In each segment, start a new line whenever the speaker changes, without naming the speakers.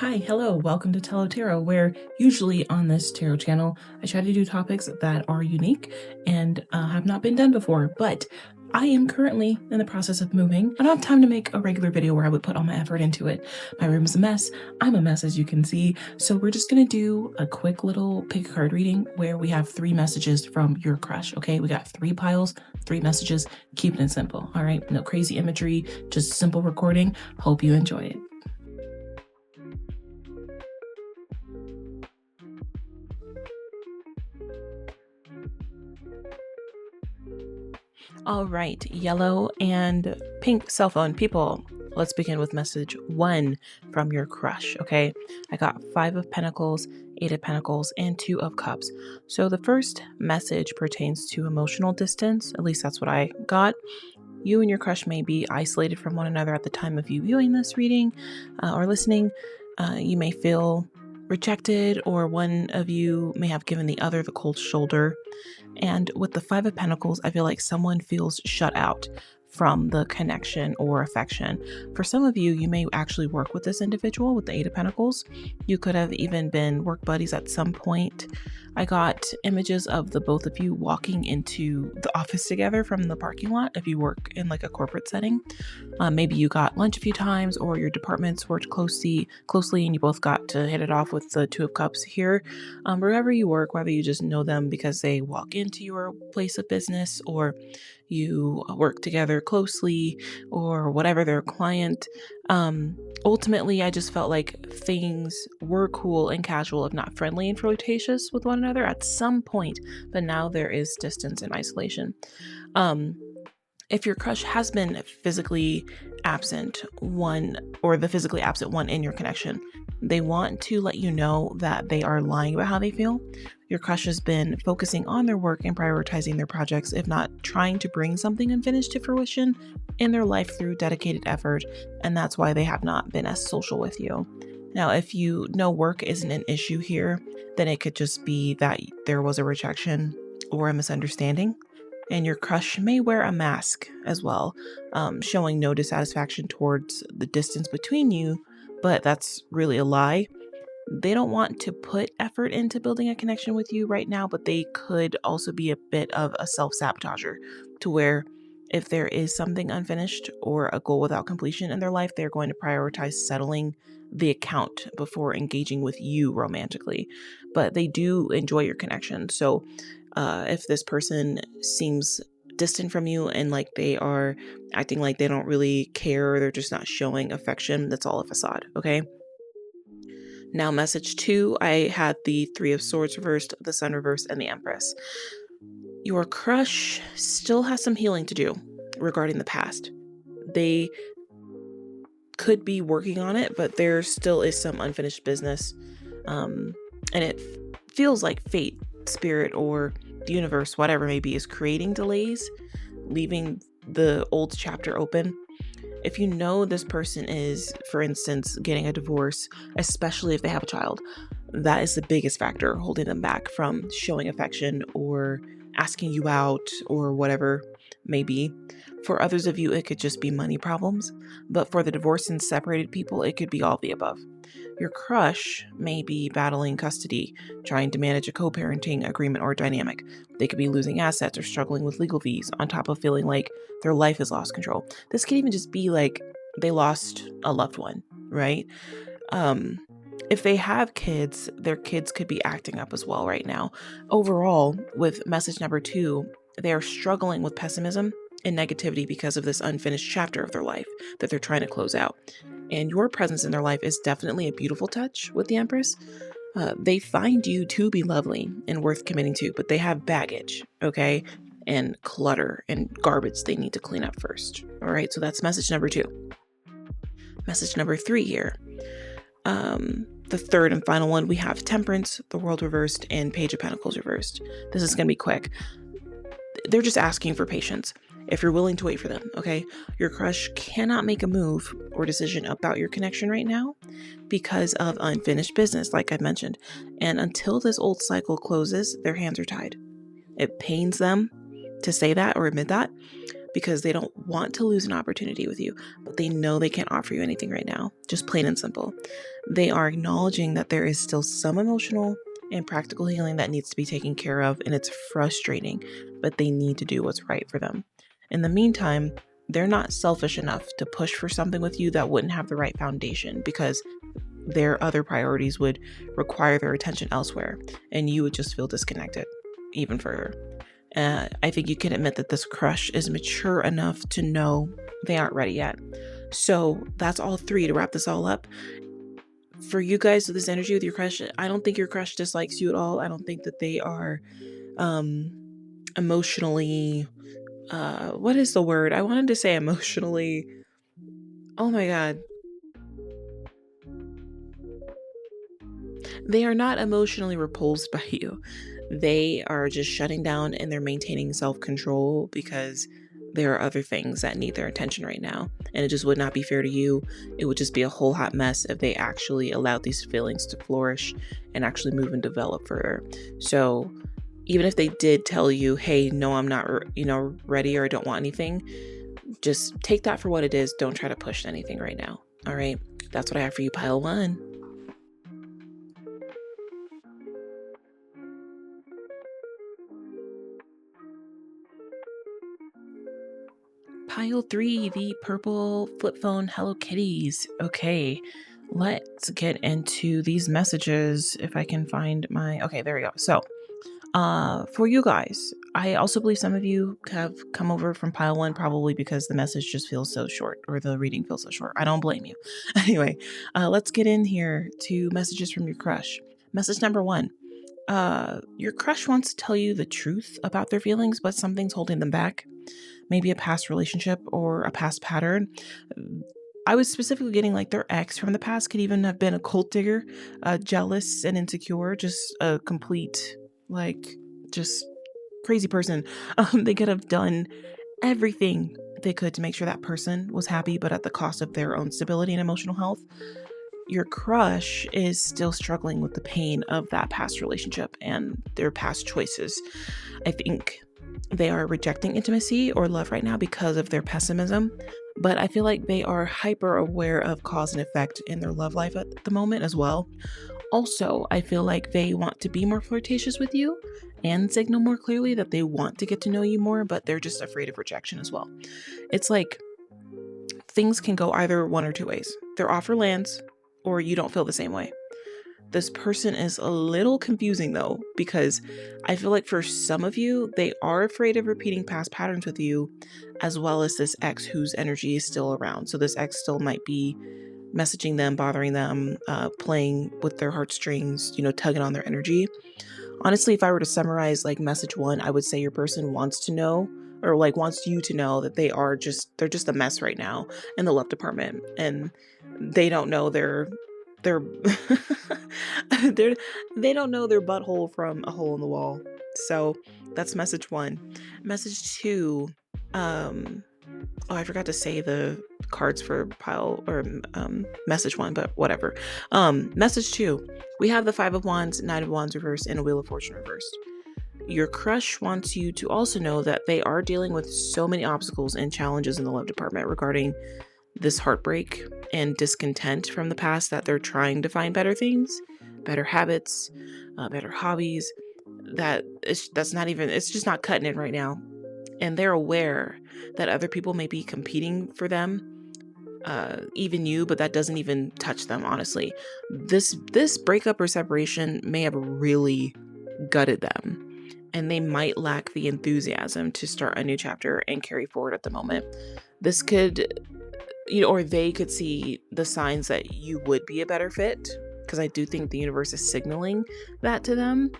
Hi, hello, welcome to Tello Tarot, where usually on this tarot channel, I try to do topics that are unique and have not been done before, but I am currently in the process of moving. I don't have time to make a regular video where I would put all my effort into it. My room is a mess. I'm a mess, as you can see. So we're just gonna do a quick little pick a card reading where we have 3 messages from your crush, okay? We got 3 piles, 3 messages. Keep it simple, all right? No crazy imagery, just simple recording. Hope you enjoy it. All right, yellow and pink cell phone people. Let's begin with message 1 from your crush, okay? I got 5 of Pentacles, 8 of Pentacles, and 2 of Cups. So the first message pertains to emotional distance. At least that's what I got. You and your crush may be isolated from one another at the time of you viewing this reading or listening. You may feel rejected, or one of you may have given the other the cold shoulder. And with the 5 of Pentacles, I feel like someone feels shut out from the connection or affection. For some of you, you may actually work with this individual with the 8 of Pentacles. You could have even been work buddies at some point. I got images of the both of you walking into the office together from the parking lot if you work in like a corporate setting. Maybe you got lunch a few times, or your departments worked closely and you both got to hit it off with the 2 of Cups here. Wherever you work, whether you just know them because they walk into your place of business, or you work together closely, or whatever their client. Ultimately, I just felt like things were cool and casual, if not friendly and flirtatious with one another at some point, but now there is distance and isolation. If your crush has been physically absent one, or the physically absent one in your connection, they want to let you know that they are lying about how they feel. Your crush has been focusing on their work and prioritizing their projects, if not trying to bring something unfinished to fruition in their life through dedicated effort, and that's why they have not been as social with you. Now, if you know work isn't an issue here, then it could just be that there was a rejection or a misunderstanding. And your crush may wear a mask as well, showing no dissatisfaction towards the distance between you, but that's really a lie. They don't want to put effort into building a connection with you right now, but they could also be a bit of a self-sabotager, to where if there is something unfinished or a goal without completion in their life, they're going to prioritize settling the account before engaging with you romantically. But they do enjoy your connection. So if this person seems distant from you and like they are acting like they don't really care, or they're just not showing affection, that's all a facade, okay? Now, message 2, I had the 3 of Swords reversed, the Sun reversed, and the Empress. Your crush still has some healing to do regarding the past. They could be working on it, but there still is some unfinished business. And it feels like fate, spirit, or the universe, whatever it may be, is creating delays, leaving the old chapter open. If you know this person is, for instance, getting a divorce, especially if they have a child, that is the biggest factor holding them back from showing affection or asking you out or whatever may be. For others of you, it could just be money problems, but for the divorced and separated people, it could be all of the above. Your crush may be battling custody, trying to manage a co-parenting agreement or dynamic. They could be losing assets or struggling with legal fees, on top of feeling like their life has lost control. This could even just be like they lost a loved one, right? If they have kids, their kids could be acting up as well right now. Overall, with message number 2, they are struggling with pessimism and negativity because of this unfinished chapter of their life that they're trying to close out. And your presence in their life is definitely a beautiful touch with the Empress. They find you to be lovely and worth committing to, but they have baggage, okay? And clutter and garbage they need to clean up first. All right, so that's message number 2. Message number 3 here. The third and final one, we have Temperance, the World reversed, and Page of Pentacles reversed. This is going to be quick. They're just asking for patience. If you're willing to wait for them, okay? Your crush cannot make a move or decision about your connection right now because of unfinished business, like I mentioned. And until this old cycle closes, their hands are tied. It pains them to say that or admit that, because they don't want to lose an opportunity with you, but they know they can't offer you anything right now. Just plain and simple. They are acknowledging that there is still some emotional and practical healing that needs to be taken care of, and it's frustrating, but they need to do what's right for them. In the meantime, they're not selfish enough to push for something with you that wouldn't have the right foundation, because their other priorities would require their attention elsewhere, and you would just feel disconnected even further. I think you can admit that this crush is mature enough to know they aren't ready yet. So that's all three to wrap this all up. For you guys with this energy with your crush, I don't think your crush dislikes you at all. I don't think that they are emotionally, what is the word? I wanted to say emotionally. Oh my God. They are not emotionally repulsed by you. They are just shutting down and they're maintaining self-control because there are other things that need their attention right now. And it just would not be fair to you. It would just be a whole hot mess if they actually allowed these feelings to flourish and actually move and develop further. So even if they did tell you, hey, no, I'm not, ready, or I don't want anything, just take that for what it is. Don't try to push anything right now. All right. That's what I have for you, pile one. Pile 3, the purple flip phone Hello Kitties. Okay, let's get into these messages. If I can find okay, there we go. So, for you guys, I also believe some of you have come over from pile 1 probably because the message just feels so short, or the reading feels so short. I don't blame you. Anyway, let's get in here to messages from your crush. Message number 1. Your crush wants to tell you the truth about their feelings, but something's holding them back. Maybe a past relationship or a past pattern. I was specifically getting like their ex from the past could even have been a gold digger, jealous and insecure, just a complete, just crazy person. They could have done everything they could to make sure that person was happy, but at the cost of their own stability and emotional health. Your crush is still struggling with the pain of that past relationship and their past choices. I think they are rejecting intimacy or love right now because of their pessimism, but I feel like they are hyper aware of cause and effect in their love life at the moment as well. Also, I feel like they want to be more flirtatious with you and signal more clearly that they want to get to know you more, but they're just afraid of rejection as well. It's like things can go either one or two ways. Their offer lands, or you don't feel the same way. This person is a little confusing though, because I feel like for some of you, they are afraid of repeating past patterns with you, as well as this ex whose energy is still around. So this ex still might be messaging them, bothering them, playing with their heartstrings, tugging on their energy. Honestly, if I were to summarize like message 1, I would say your person wants to know, or like wants you to know, that they're just a mess right now in the love department, and they don't know they're they don't know their butthole from a hole in the wall. So that's message 1. Message 2, I forgot to say the cards for pile or message 1, but whatever. Message 2, we have the 5 of Wands, 9 of Wands reversed, and a Wheel of Fortune reversed. Your crush wants you to also know that they are dealing with so many obstacles and challenges in the love department regarding this heartbreak and discontent from the past, that they're trying to find better things, better habits, better hobbies. It's just not cutting it right now. And they're aware that other people may be competing for them, even you, but that doesn't even touch them, honestly. This breakup or separation may have really gutted them, and they might lack the enthusiasm to start a new chapter and carry forward at the moment. This could, or they could see the signs that you would be a better fit, because I do think the universe is signaling that to them.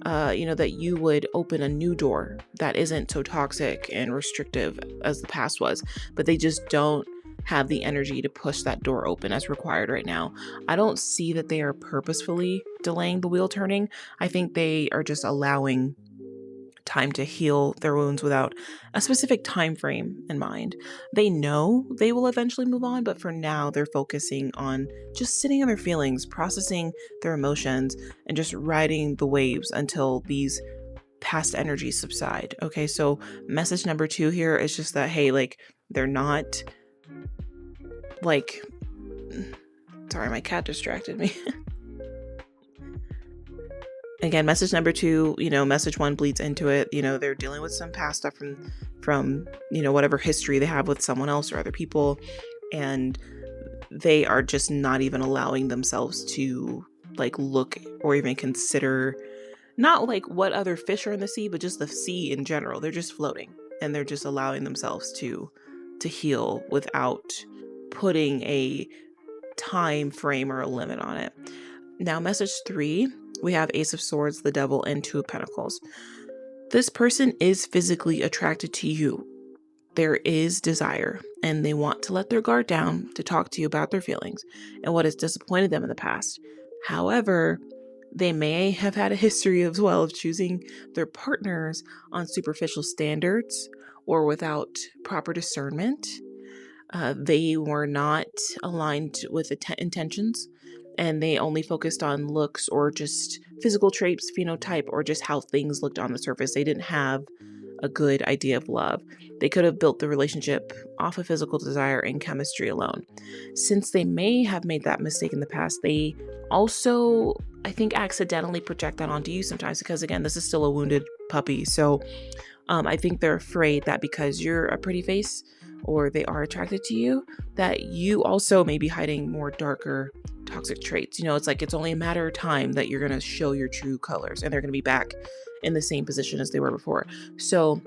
That you would open a new door that isn't so toxic and restrictive as the past was, but they just don't have the energy to push that door open as required right now. I don't see that they are purposefully delaying the wheel turning. I think they are just allowing time to heal their wounds without a specific time frame in mind. They know they will eventually move on, but for now they're focusing on just sitting in their feelings, processing their emotions, and just riding the waves until these past energy subside. Okay, so message number 2 here is just that, hey, like, they're not like, sorry, my cat distracted me. Again, message number 2, message 1 bleeds into it. They're dealing with some past stuff from whatever history they have with someone else or other people, and they are just not even allowing themselves to like look or even consider, not like what other fish are in the sea, but just the sea in general. They're just floating, and they're just allowing themselves to heal without putting a time frame or a limit on it. Now, message 3, we have Ace of Swords, the Devil, and 2 of Pentacles. This person is physically attracted to you. There is desire, and they want to let their guard down to talk to you about their feelings and what has disappointed them in the past. However, they may have had a history as well of choosing their partners on superficial standards or without proper discernment. They were not aligned with intentions, and they only focused on looks or just physical traits, phenotype, or just how things looked on the surface. They didn't have a good idea of love. They could have built the relationship off of physical desire and chemistry alone. Since they may have made that mistake in the past, they also, I think, accidentally project that onto you sometimes, because again, this is still a wounded puppy. So I think they're afraid that because you're a pretty face or they are attracted to you, that you also may be hiding more darker toxic traits. It's like it's only a matter of time that you're going to show your true colors, and they're going to be back in the same position as they were before. So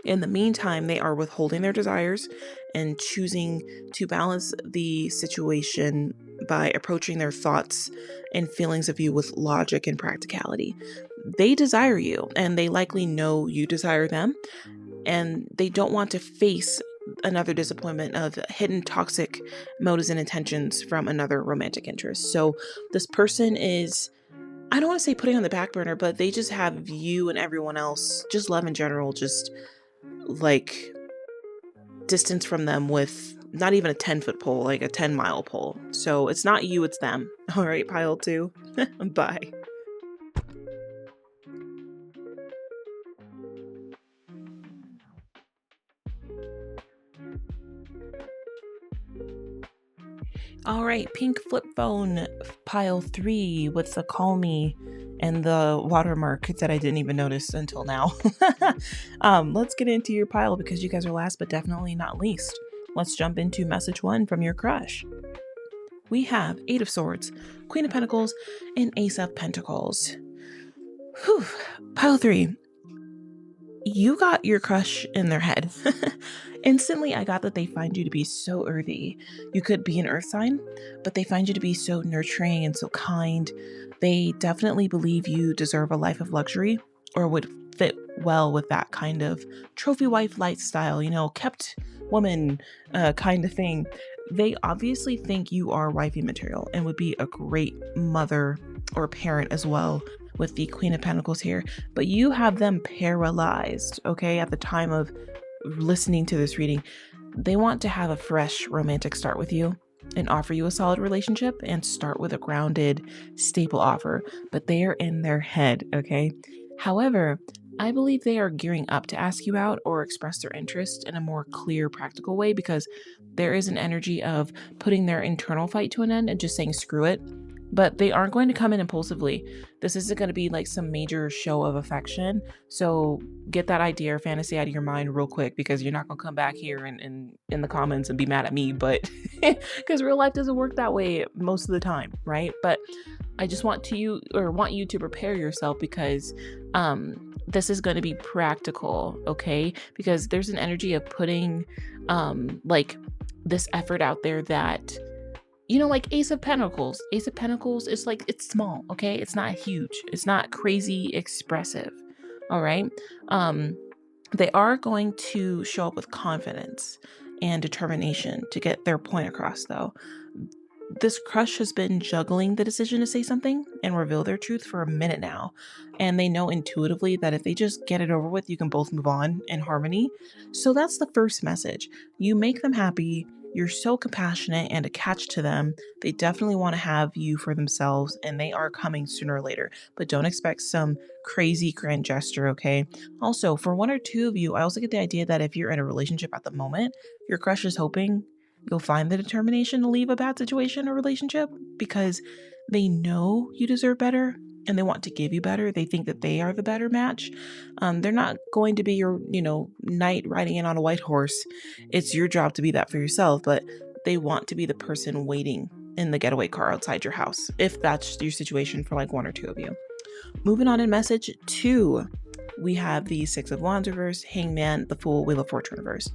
in the meantime, they are withholding their desires and choosing to balance the situation by approaching their thoughts and feelings of you with logic and practicality. They desire you, and they likely know you desire them, and they don't want to face another disappointment of hidden toxic motives and intentions from another romantic interest. So this person is, I don't want to say putting on the back burner, but they just have you and everyone else, just love in general, just like distance from them with not even a 10-foot pole, like a 10-mile pole. So it's not you, it's them. All right, pile 2. Bye. All right, pink flip phone, pile 3, with the call me and the watermark that I didn't even notice until now. Let's get into your pile because you guys are last but definitely not least. Let's jump into message 1 from your crush. We have 8 of Swords, Queen of Pentacles, and Ace of Pentacles. Whew. Pile 3. You got your crush in their head. Instantly, I got that they find you to be so earthy. You could be an earth sign, but they find you to be so nurturing and so kind. They definitely believe you deserve a life of luxury or would fit well with that kind of trophy wife lifestyle, kept woman kind of thing. They obviously think you are wifey material and would be a great mother or parent as well, with the Queen of Pentacles here, but you have them paralyzed, okay, at the time of listening to this reading. They want to have a fresh romantic start with you and offer you a solid relationship and start with a grounded, stable offer, but they are in their head, okay? However, I believe they are gearing up to ask you out or express their interest in a more clear, practical way, because there is an energy of putting their internal fight to an end and just saying screw it. But they aren't going to come in impulsively. This isn't going to be like some major show of affection. So get that idea or fantasy out of your mind real quick, because you're not going to come back here and in the comments and be mad at me. But because real life doesn't work that way most of the time, right? But I just want you to prepare yourself, because this is going to be practical, okay? Because there's an energy of putting like this effort out there that, like Ace of Pentacles. Ace of Pentacles is like, it's small, okay? It's not huge. It's not crazy expressive, all right? They are going to show up with confidence and determination to get their point across, though. This crush has been juggling the decision to say something and reveal their truth for a minute now, and they know intuitively that if they just get it over with, you can both move on in harmony. So that's the first message. You make them happy, you're so compassionate and attached to them. They definitely want to have you for themselves, and they are coming sooner or later, but don't expect some crazy grand gesture, okay? Also, for one or two of you, I also get the idea that if you're in a relationship at the moment, your crush is hoping you'll find the determination to leave a bad situation or relationship because they know you deserve better and they want to give you better. They think that they are the better match. They're not going to be your, knight riding in on a white horse. It's your job to be that for yourself, but they want to be the person waiting in the getaway car outside your house, if that's your situation for like one or two of you. Moving on in message 2, we have the Six of Wands reverse, Hangman, the Fool, Wheel of Fortune reverse.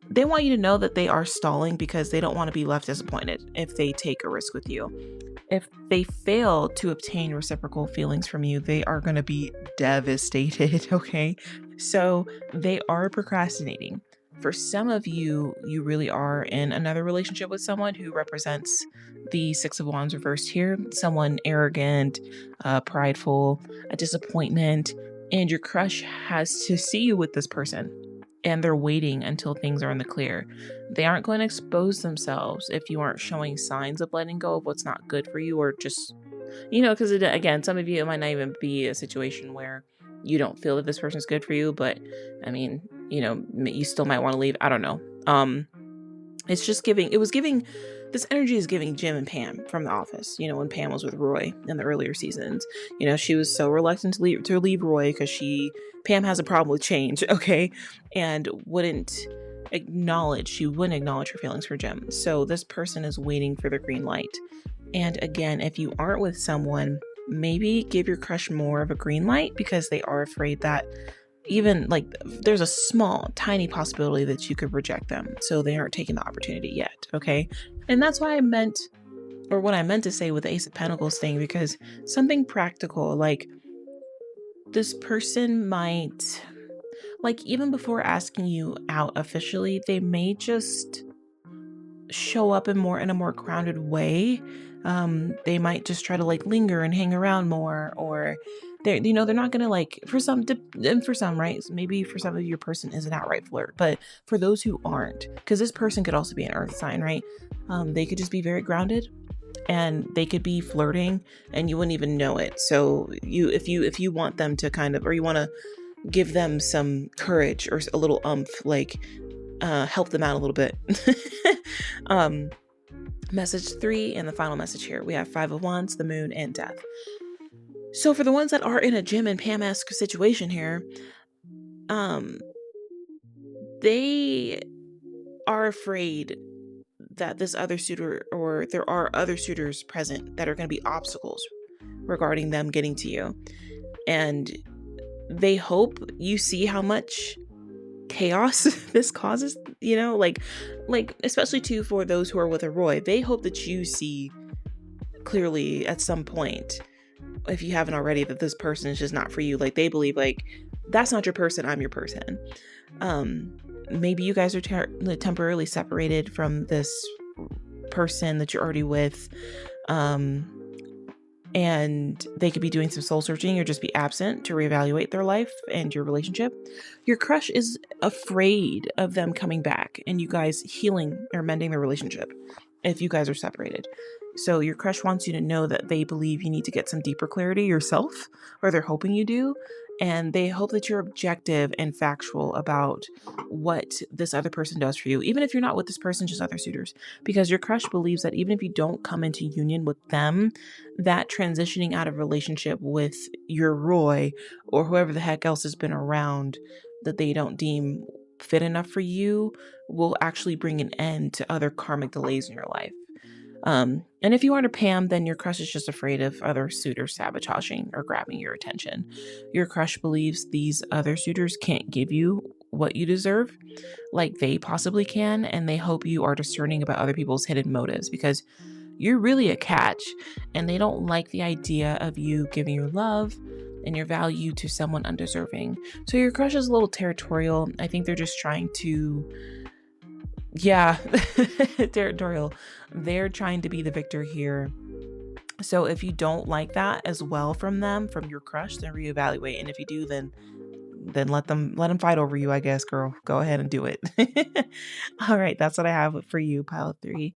They want you to know that they are stalling because they don't want to be left disappointed if they take a risk with you. If they fail to obtain reciprocal feelings from you, they are going to be devastated, okay? So they are procrastinating. For some of you, you really are in another relationship with someone who represents the Six of Wands reversed here, someone arrogant, prideful, a disappointment, and your crush has to see you with this person. And they're waiting until things are in the clear. They aren't going to expose themselves if you aren't showing signs of letting go of what's not good for you, or just, because again, some of you, it might not even be a situation where you don't feel that this person's good for you, but I mean, you still might want to leave. I don't know. It's just this energy is giving Jim and Pam from The Office, when Pam was with Roy in the earlier seasons. She was so reluctant to leave Roy because Pam has a problem with change, okay? And wouldn't acknowledge her feelings for Jim. So this person is waiting for the green light. And again, if you aren't with someone, maybe give your crush more of a green light because they are afraid that even there's a small, tiny possibility that you could reject them. So they aren't taking the opportunity yet, okay? And that's why what I meant to say with the Ace of Pentacles thing, because something practical, like this person might, even before asking you out officially, they may just show up in a more grounded way. They might just try to linger and hang around more, or they're not gonna for some, right? Maybe for some of your person is an outright flirt, but for those who aren't, because this person could also be an earth sign, right? They could just be very grounded and they could be flirting and you wouldn't even know it. So if you want them to or you want to give them some courage or a little help them out a little bit. Message 3 and the final message here, we have Five of Wands, the Moon, and Death. So for the ones that are in a Jim and Pam-esque situation here, they are afraid that this other suitor, or there are other suitors present that are going to be obstacles regarding them getting to you. And they hope you see how much chaos this causes, especially too for those who are with a Roy. They hope that you see clearly at some point, if you haven't already, that this person is just not for you. They believe that's not your person, I'm your person. Maybe you guys are temporarily separated from this person that you're already with, and they could be doing some soul searching or just be absent to reevaluate their life and your relationship. Your crush is afraid of them coming back and you guys healing or mending the relationship if you guys are separated. So your crush wants you to know that they believe you need to get some deeper clarity yourself, or they're hoping you do. And they hope that you're objective and factual about what this other person does for you, even if you're not with this person, just other suitors. Because your crush believes that even if you don't come into union with them, that transitioning out of relationship with your Roy or whoever the heck else has been around that they don't deem fit enough for you will actually bring an end to other karmic delays in your life. And if you aren't a Pam, then your crush is just afraid of other suitors sabotaging or grabbing your attention. Your crush believes these other suitors can't give you what you deserve, like they possibly can, and they hope you are discerning about other people's hidden motives because you're really a catch, and they don't like the idea of you giving your love and your value to someone undeserving. So your crush is a little territorial. I think they're just trying to territorial. They're trying to be the victor here. So if you don't like that as well from them, from your crush, then reevaluate. And if you do, then then let them fight over you, I guess, girl. Go ahead and do it. All right, that's what I have for you, pile 3.